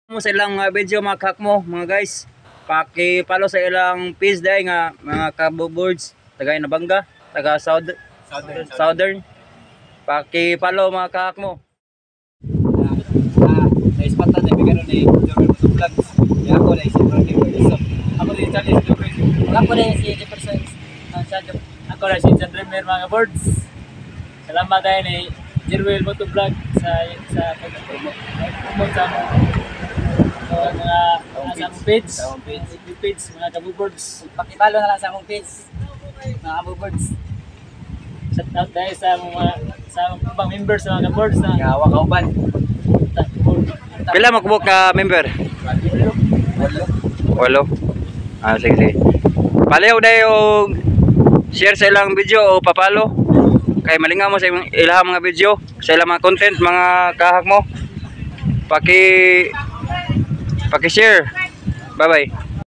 Mo sa ilang mga video mga kak mo mga guys, paki-follow sa ilang page dahil nga mga kaboboards taga Nabanga, taga Southern. Paki-follow mga kak mo. Naispatan na bigyan ni Jordan Moto Vlogs. Kaya ako na isip ng Jordan. Ako din Charlie Jordan. Ako rin si Jefferson Shadow. Ako na si John Remer mga boards. Salamat tayo ni Jerwell Moto Vlog sa pag-promote sa mga page, mga kaboboards. Pakipalo na lang sa akong page, mga kaboboards. Shout out tayo sa mga members sa mga boards na Gawa kauban. Pila mo ka member? 8. Sige. Palayaw na yung share sa ilang video o papalo. Kay malingaw mo sa ilang mga video, sa ilang mga content, mga kahak mo. Paki-share. Bye-bye.